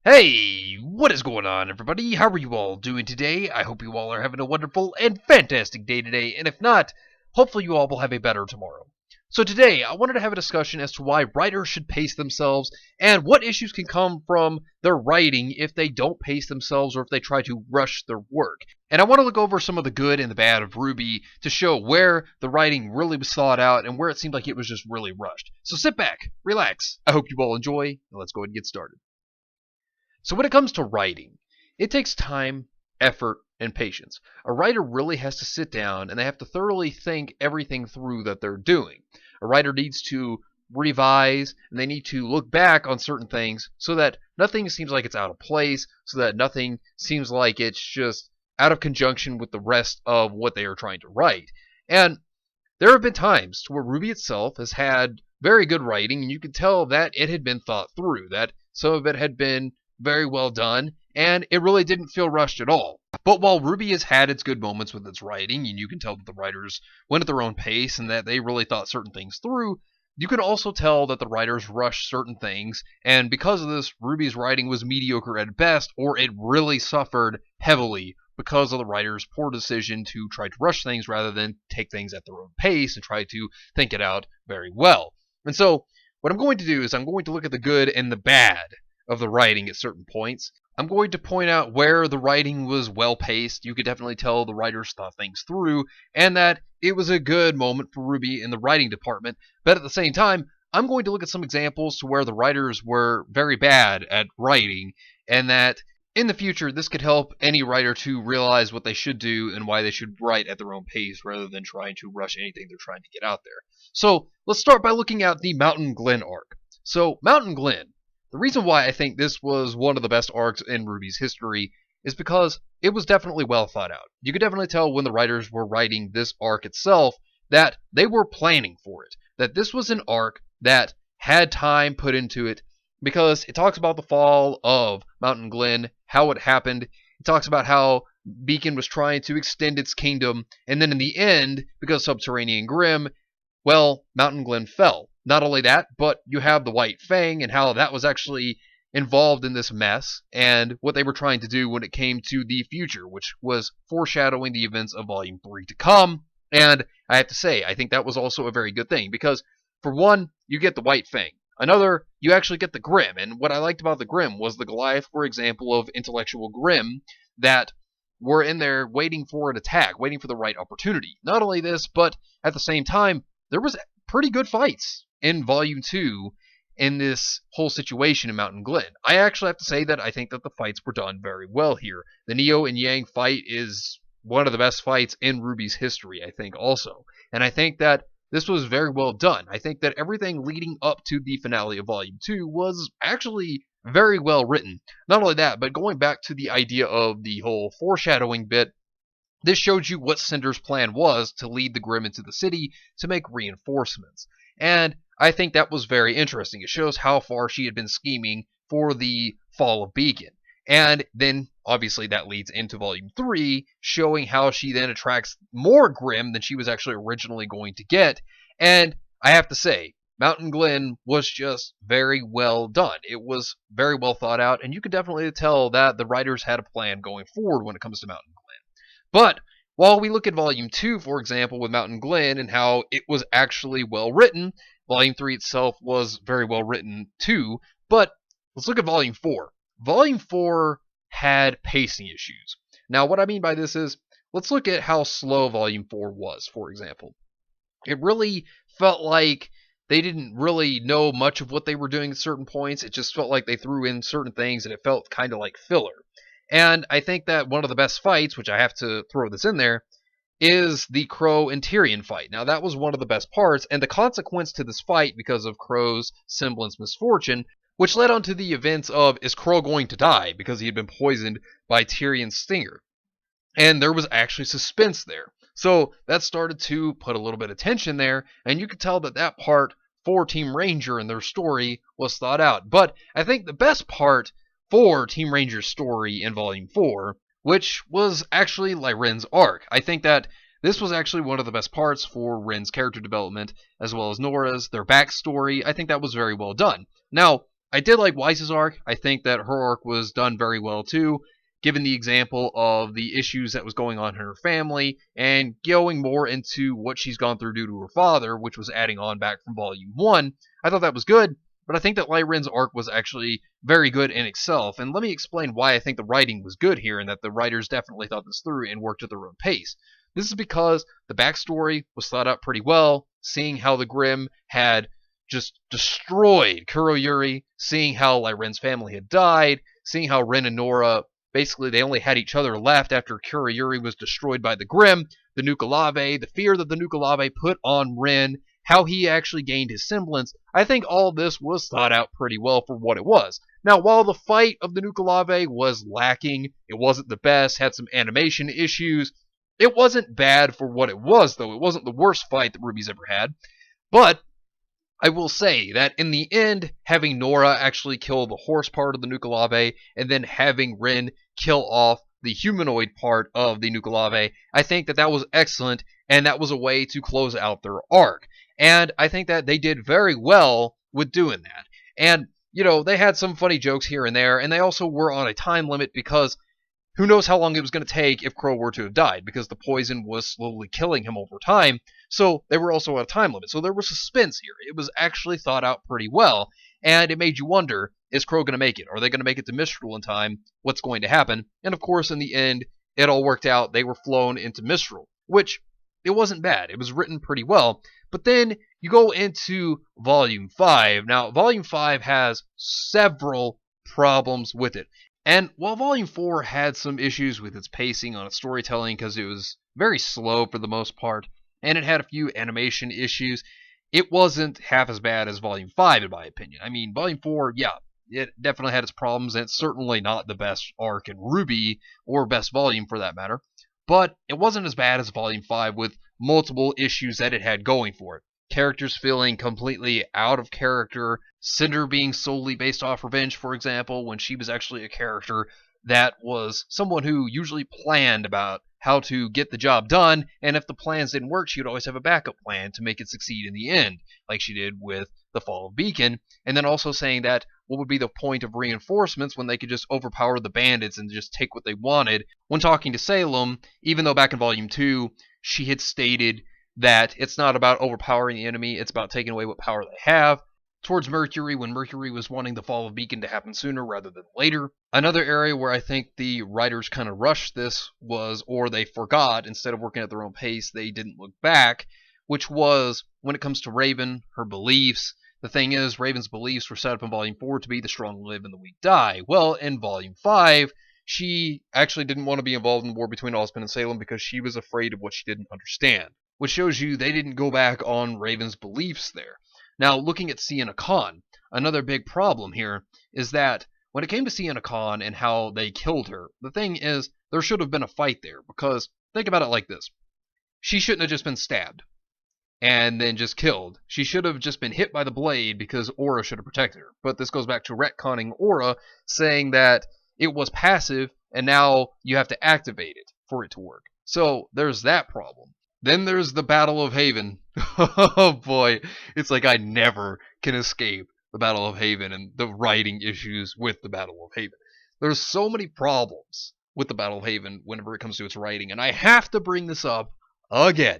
Hey, what is going on, everybody? How are you all doing today? I hope you all are having a wonderful and fantastic day today, and if not, hopefully you all will have a better tomorrow. So today, I wanted to have a discussion as to why writers should pace themselves and what issues can come from their writing if they don't pace themselves or if they try to rush their work. And I want to look over some of the good and the bad of RWBY to show where the writing really was thought out and where it seemed like it was just really rushed. So sit back, relax. I hope you all enjoy, and let's go ahead and get started. So when it comes to writing, it takes time, effort, and patience. A writer really has to sit down and they have to thoroughly think everything through that they're doing. A writer needs to revise and they need to look back on certain things so that nothing seems like it's out of place, so that nothing seems like it's just out of conjunction with the rest of what they are trying to write. And there have been times to where RWBY itself has had very good writing, and you can tell that it had been thought through, that some of it had been very well done, and it really didn't feel rushed at all. But while RWBY has had its good moments with its writing, and you can tell that the writers went at their own pace and that they really thought certain things through, you can also tell that the writers rushed certain things, and because of this, RWBY's writing was mediocre at best, or it really suffered heavily because of the writer's poor decision to try to rush things rather than take things at their own pace and try to think it out very well. And so, what I'm going to do is I'm going to look at the good and the bad of the writing at certain points. I'm going to point out where the writing was well paced. You could definitely tell the writers thought things through, and that it was a good moment for RWBY in the writing department. But at the same time, I'm going to look at some examples to where the writers were very bad at writing, and that in the future, this could help any writer to realize what they should do and why they should write at their own pace rather than trying to rush anything they're trying to get out there. So let's start by looking at the Mountain Glen arc. So Mountain Glen, the reason why I think this was one of the best arcs in RWBY's history is because it was definitely well thought out. You could definitely tell when the writers were writing this arc itself that they were planning for it, that this was an arc that had time put into it, because it talks about the fall of Mountain Glen, how it happened. It talks about how Beacon was trying to extend its kingdom, and then in the end, because Subterranean Grimm, well, Mountain Glen fell. Not only that, but you have the White Fang and how that was actually involved in this mess, and what they were trying to do when it came to the future, which was foreshadowing the events of Volume 3 to come. And I have to say, I think that was also a very good thing, because for one, you get the White Fang. Another, you actually get the Grimm, and what I liked about the Grimm was the Goliath, for example, of intellectual Grimm that were in there waiting for an attack, waiting for the right opportunity. Not only this, but at the same time, there was pretty good fights in Volume 2 in this whole situation in Mountain Glen. I actually have to say that I think that the fights were done very well here. The Neo and Yang fight is one of the best fights in RWBY's history, I think, also. And I think that this was very well done. I think that everything leading up to the finale of Volume 2 was actually very well written. Not only that, but going back to the idea of the whole foreshadowing bit, this showed you what Cinder's plan was to lead the Grimm into the city to make reinforcements. And I think that was very interesting. It shows how far she had been scheming for the fall of Beacon. And then, obviously, that leads into Volume 3, showing how she then attracts more Grimm than she was actually originally going to get. And I have to say, Mountain Glen was just very well done. It was very well thought out, and you could definitely tell that the writers had a plan going forward when it comes to Mountain Glen. But while we look at Volume 2, for example, with Mountain Glen and how it was actually well written, Volume 3 itself was very well written too. But let's look at Volume 4. Volume 4 had pacing issues. Now, what I mean by this is, let's look at how slow Volume 4 was, for example. It really felt like they didn't really know much of what they were doing at certain points. It just felt like they threw in certain things and it felt kind of like filler. And I think that one of the best fights, which I have to throw this in there, is the Crow and Tyrion fight. Now, that was one of the best parts, and the consequence to this fight, because of Crow's semblance misfortune, which led on to the events of, is Crow going to die because he had been poisoned by Tyrion's stinger? And there was actually suspense there. So that started to put a little bit of tension there, and you could tell that that part for Team Ranger and their story was thought out. But I think the best part for Team Ranger's story in Volume 4, which was actually Lyren's arc. I think that this was actually one of the best parts for Ren's character development, as well as Nora's, their backstory. I think that was very well done. Now, I did like Weiss's arc. I think that her arc was done very well too, given the example of the issues that was going on in her family and going more into what she's gone through due to her father, which was adding on back from Volume 1. I thought that was good, but I think that Light Ren's arc was actually very good in itself. And let me explain why I think the writing was good here and that the writers definitely thought this through and worked at their own pace. This is because the backstory was thought out pretty well, seeing how the Grimm had just destroyed Kuroyuri, seeing how Light Ren's family had died, seeing how Ren and Nora basically they only had each other left after Kuroyuri was destroyed by the Grimm, the Nuka-Lave, the fear that the Nuka-Lave put on Ren, how he actually gained his semblance. I think all this was thought out pretty well for what it was. Now, while the fight of the Nuka-Lave was lacking, it wasn't the best, had some animation issues, it wasn't bad for what it was, though. It wasn't the worst fight that RWBY's ever had. But I will say that in the end, having Nora actually kill the horse part of the Nuka-Lave and then having Ren kill off the humanoid part of the Nuka-Lave, I think that that was excellent, and that was a way to close out their arc. And I think that they did very well with doing that. And, you know, they had some funny jokes here and there, and they also were on a time limit because who knows how long it was going to take if Crow were to have died, because the poison was slowly killing him over time. So they were also on a time limit. So there was suspense here. It was actually thought out pretty well, and it made you wonder, is Crow going to make it? Are they going to make it to Mistral in time? What's going to happen? And of course, in the end, it all worked out. They were flown into Mistral, which it wasn't bad. It was written pretty well. But then you go into Volume 5. Now, Volume 5 has several problems with it. And while Volume 4 had some issues with its pacing on its storytelling because it was very slow for the most part, and it had a few animation issues, it wasn't half as bad as Volume 5 in my opinion. I mean, Volume 4, yeah, it definitely had its problems, and it's certainly not the best arc in RWBY, or best volume for that matter, but it wasn't as bad as Volume 5 with multiple issues that it had going for it. Characters feeling completely out of character, Cinder being solely based off revenge, for example, when she was actually a character that was someone who usually planned about how to get the job done, and if the plans didn't work, she would always have a backup plan to make it succeed in the end, like she did with the Fall of Beacon, and then also saying that what would be the point of reinforcements when they could just overpower the bandits and just take what they wanted. When talking to Salem, even though back in Volume 2, she had stated that it's not about overpowering the enemy, it's about taking away what power they have. Towards Mercury, when Mercury was wanting the Fall of Beacon to happen sooner rather than later. Another area where I think the writers kind of rushed this was, or they forgot, instead of working at their own pace, they didn't look back, which was, when it comes to Raven, her beliefs. The thing is, Raven's beliefs were set up in Volume 4 to be the strong live and the weak die. Well, in Volume 5, she actually didn't want to be involved in the war between Ozpin and Salem because she was afraid of what she didn't understand. Which shows you they didn't go back on Raven's beliefs there. Now, looking at Sienna Khan, another big problem here is that when it came to Sienna Khan and how they killed her, the thing is, there should have been a fight there, because think about it like this. She shouldn't have just been stabbed and then just killed. She should have just been hit by the blade because Aura should have protected her. But this goes back to retconning Aura, saying that it was passive and now you have to activate it for it to work. So there's that problem. Then there's the Battle of Haven. Oh boy, it's like I never can escape the Battle of Haven and the writing issues with the Battle of Haven. There's so many problems with the Battle of Haven whenever it comes to its writing, and I have to bring this up again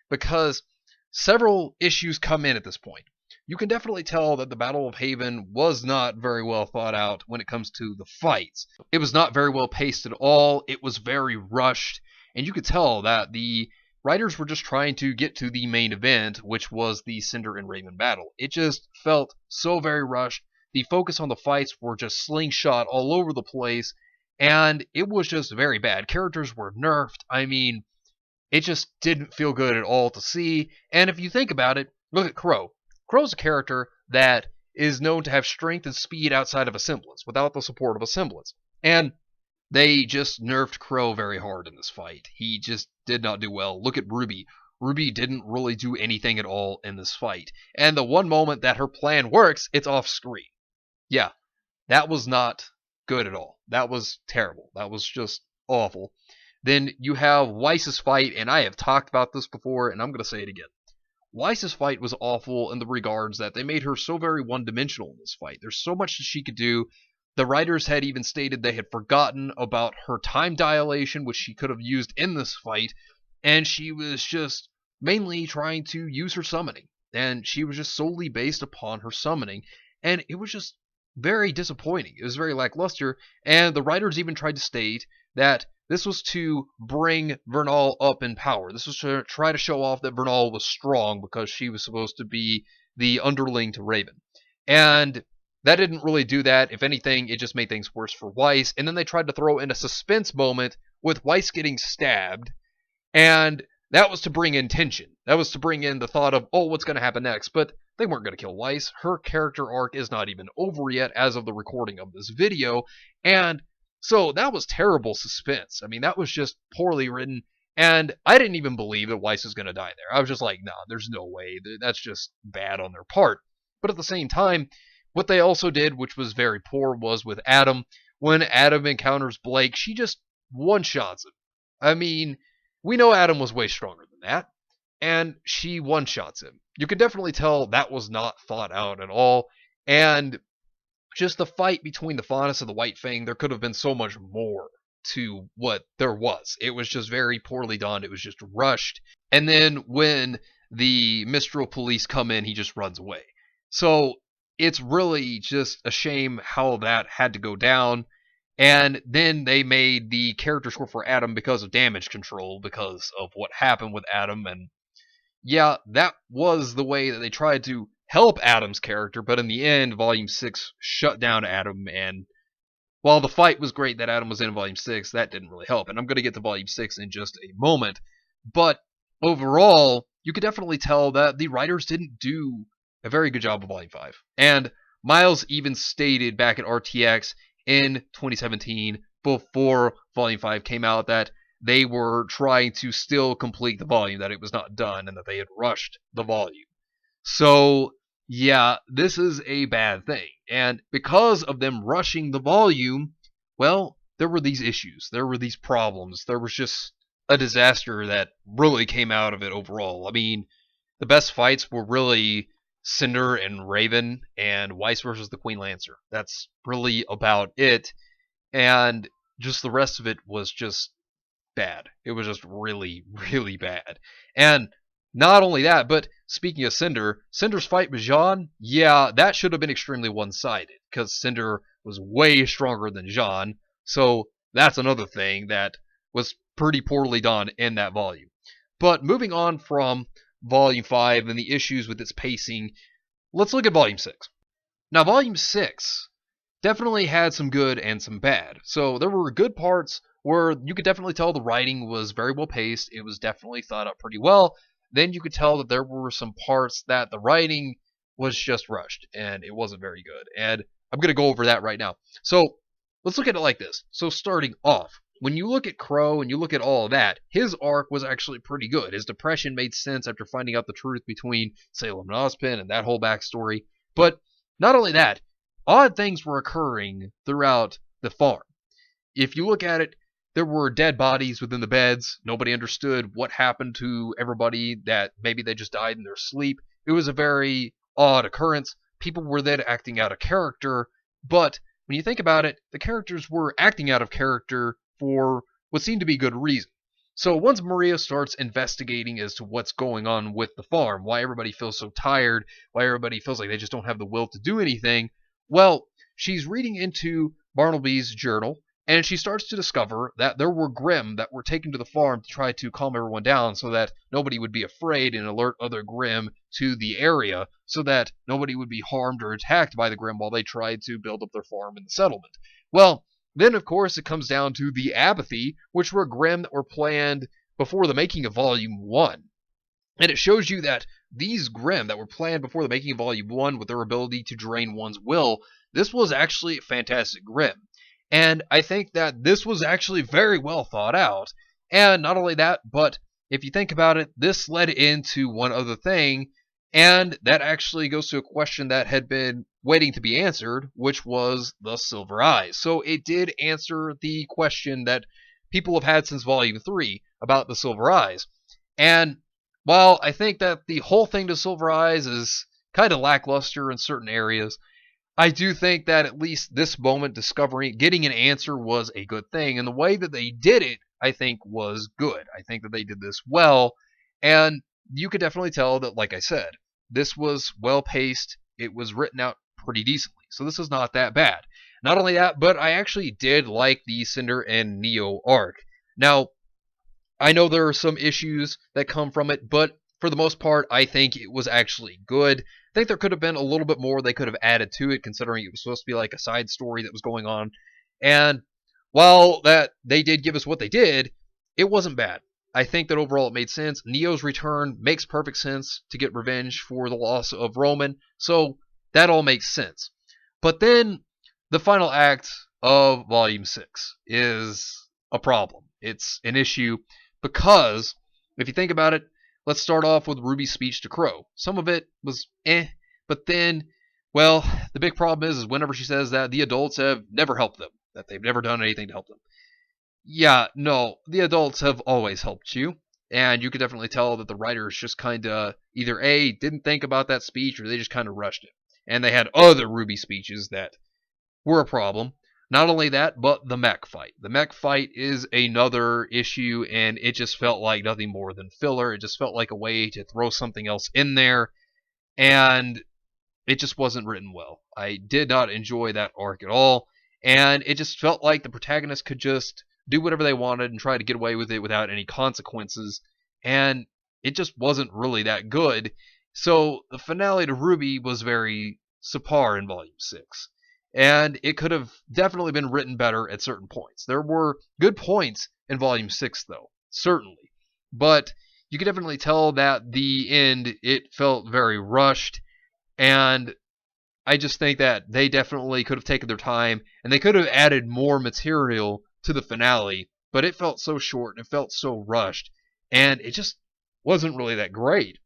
because several issues come in at this point. You can definitely tell that the Battle of Haven was not very well thought out when it comes to the fights. It was not very well paced at all. It was very rushed, and you could tell that the writers were just trying to get to the main event, which was the Cinder and Raven battle. It just felt so very rushed. The focus on the fights were just slingshot all over the place, and it was just very bad. Characters were nerfed. I mean, it just didn't feel good at all to see. And if you think about it, look at Crow. Crow's a character that is known to have strength and speed outside of a semblance, without the support of a semblance. And they just nerfed Crow very hard in this fight. He just did not do well. Look at RWBY. RWBY didn't really do anything at all in this fight. And the one moment that her plan works, it's off screen. Yeah, that was not good at all. That was terrible. That was just awful. Then you have Weiss's fight, and I have talked about this before, and I'm going to say it again. Weiss's fight was awful in the regards that they made her so very one-dimensional in this fight. There's so much that she could do. The writers had even stated they had forgotten about her time dilation, which she could have used in this fight, and she was just mainly trying to use her summoning. And she was just solely based upon her summoning, and it was just very disappointing. It was very lackluster, and the writers even tried to state that this was to bring Vernal up in power. This was to try to show off that Vernal was strong because she was supposed to be the underling to Raven. And that didn't really do that. If anything, it just made things worse for Weiss. And then they tried to throw in a suspense moment with Weiss getting stabbed. And that was to bring in tension. That was to bring in the thought of, oh, what's going to happen next? But they weren't going to kill Weiss. Her character arc is not even over yet as of the recording of this video. And so that was terrible suspense. I mean, that was just poorly written. And I didn't even believe that Weiss was going to die there. I was just like, nah, there's no way. That's just bad on their part. But at the same time, what they also did, which was very poor, was with Adam. When Adam encounters Blake, she just one-shots him. I mean, we know Adam was way stronger than that, and she one-shots him. You can definitely tell that was not thought out at all, and just the fight between the Faunus and the White Fang, there could have been so much more to what there was. It was just very poorly done. It was just rushed. And then when the Mistral police come in, he just runs away. So it's really just a shame how that had to go down. And then they made the character score for Adam because of damage control, because of what happened with Adam. And yeah, that was the way that they tried to help Adam's character, but in the end, Volume 6 shut down Adam, and while the fight was great that Adam was in Volume 6, that didn't really help. And I'm going to get to Volume 6 in just a moment. But overall, you could definitely tell that the writers didn't do a very good job of Volume 5. And Miles even stated back at RTX in 2017, before Volume 5 came out, that they were trying to still complete the volume, that it was not done, and that they had rushed the volume. So, yeah, this is a bad thing. And because of them rushing the volume, well, there were these issues. There were these problems. There was just a disaster that really came out of it overall. I mean, the best fights were really Cinder and Raven and Weiss versus the Queen Lancer. That's really about it. And just the rest of it was just bad. It was just really, really bad. And not only that, but speaking of Cinder, Cinder's fight with Jean, yeah, that should have been extremely one-sided, because Cinder was way stronger than Jean, so that's another thing that was pretty poorly done in that volume. But moving on from Volume 5 and the issues with its pacing, let's look at Volume 6. Now, Volume 6 definitely had some good and some bad. So there were good parts where you could definitely tell the writing was very well paced. It was definitely thought out pretty well. Then you could tell that there were some parts that the writing was just rushed, and it wasn't very good. And I'm going to go over that right now. So let's look at it like this. So starting off, when you look at Crow and you look at all of that, his arc was actually pretty good. His depression made sense after finding out the truth between Salem and Ozpin and that whole backstory. But not only that, odd things were occurring throughout the farm. If you look at it, there were dead bodies within the beds. Nobody understood what happened to everybody, that maybe they just died in their sleep. It was a very odd occurrence. People were then acting out of character, but when you think about it, the characters were acting out of character for what seemed to be good reason. So once Maria starts investigating as to what's going on with the farm, why everybody feels so tired, why everybody feels like they just don't have the will to do anything, well, she's reading into Bartleby's journal, and she starts to discover that there were Grimm that were taken to the farm to try to calm everyone down so that nobody would be afraid and alert other Grimm to the area so that nobody would be harmed or attacked by the Grimm while they tried to build up their farm in the settlement. Well, then, of course, it comes down to the Apathy, which were Grimm that were planned before the making of Volume 1. And it shows you that these Grimm that were planned before the making of Volume 1 with their ability to drain one's will, this was actually fantastic Grimm. And I think that this was actually very well thought out. And not only that, but if you think about it, this led into one other thing, and that actually goes to a question that had been waiting to be answered, which was the Silver Eyes. So it did answer the question that people have had since Volume 3 about the Silver Eyes. And while I think that the whole thing to Silver Eyes is kind of lackluster in certain areas, I do think that at least this moment discovering, getting an answer was a good thing. And the way that they did it, I think, was good. I think that they did this well. And you could definitely tell that, like I said, this was well paced. It was written out pretty decently. So this is not that bad. Not only that, but I actually did like the Cinder and Neo arc. Now, I know there are some issues that come from it, but for the most part, I think it was actually good. I think there could have been a little bit more they could have added to it, considering it was supposed to be like a side story that was going on. And while that they did give us what they did, it wasn't bad. I think that overall it made sense. Neo's return makes perfect sense to get revenge for the loss of Roman, so that all makes sense. But then the final act of Volume 6 is a problem. It's an issue because, if you think about it, let's start off with Ruby's speech to Crow. Some of it was but then, well, the big problem is whenever she says that the adults have never helped them, that they've never done anything to help them. Yeah, no, the adults have always helped you. And you could definitely tell that the writers just kind of either A, didn't think about that speech, or they just kind of rushed it. And they had other Ruby speeches that were a problem. Not only that, but the mech fight. The mech fight is another issue, and it just felt like nothing more than filler. It just felt like a way to throw something else in there, and it just wasn't written well. I did not enjoy that arc at all, and it just felt like the protagonist could just do whatever they wanted and try to get away with it without any consequences, and it just wasn't really that good. So the finale to RWBY was very subpar in Volume 6. And it could have definitely been written better at certain points. There were good points in Volume 6, though, certainly. But you could definitely tell that the end, it felt very rushed, and I just think that they definitely could have taken their time, and they could have added more material to the finale, but it felt so short, and it felt so rushed, and it just wasn't really that great.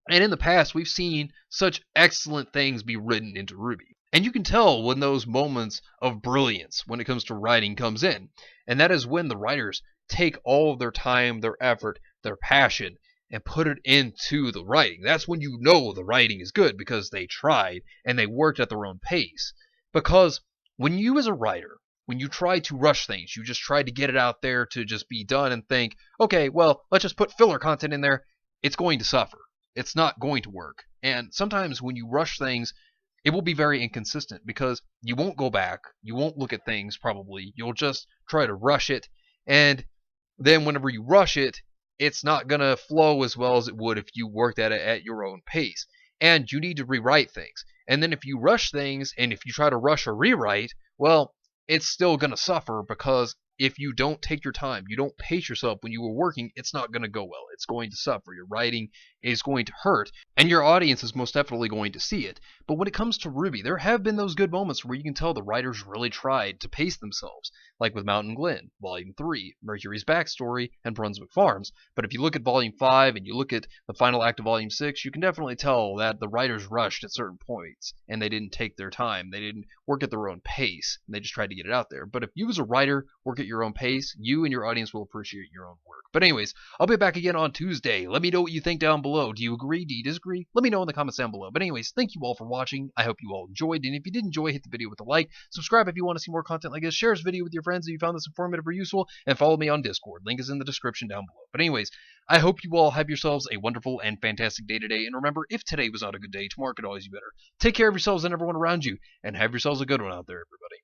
And in the past, we've seen such excellent things be written into RWBY. And you can tell when those moments of brilliance when it comes to writing comes in. And that is when the writers take all of their time, their effort, their passion, and put it into the writing. That's when you know the writing is good because they tried and they worked at their own pace. Because when you as a writer, when you try to rush things, you just try to get it out there to just be done and think, okay, well, let's just put filler content in there, it's going to suffer. It's not going to work. And sometimes when you rush things, it will be very inconsistent because you won't go back, you won't look at things probably, you'll just try to rush it, and then whenever you rush it, it's not going to flow as well as it would if you worked at it at your own pace. And you need to rewrite things. And then if you rush things and if you try to rush a rewrite, well, it's still going to suffer because if you don't take your time, you don't pace yourself when you were working, it's not going to go well. It's going to suffer. Your writing is going to hurt, and your audience is most definitely going to see it. But when it comes to RWBY, there have been those good moments where you can tell the writers really tried to pace themselves, like with Mountain Glen, Volume 3, Mercury's backstory, and Brunswick Farms. But if you look at Volume 5 and you look at the final act of Volume 6, you can definitely tell that the writers rushed at certain points, and they didn't take their time. They didn't work at their own pace, and they just tried to get it out there. But if you as a writer work at your own pace, you and your audience will appreciate your own work. But anyways, I'll be back again on Tuesday. Let me know what you think down below. Do you agree? Do you disagree? Let me know in the comments down below. But anyways, thank you all for watching. I hope you all enjoyed. And if you did enjoy, hit the video with a like. Subscribe if you want to see more content like this. Share this video with your friends if you found this informative or useful. And follow me on Discord. Link is in the description down below. But anyways, I hope you all have yourselves a wonderful and fantastic day today. And remember, if today was not a good day, tomorrow could always be better. Take care of yourselves and everyone around you. And have yourselves a good one out there, everybody.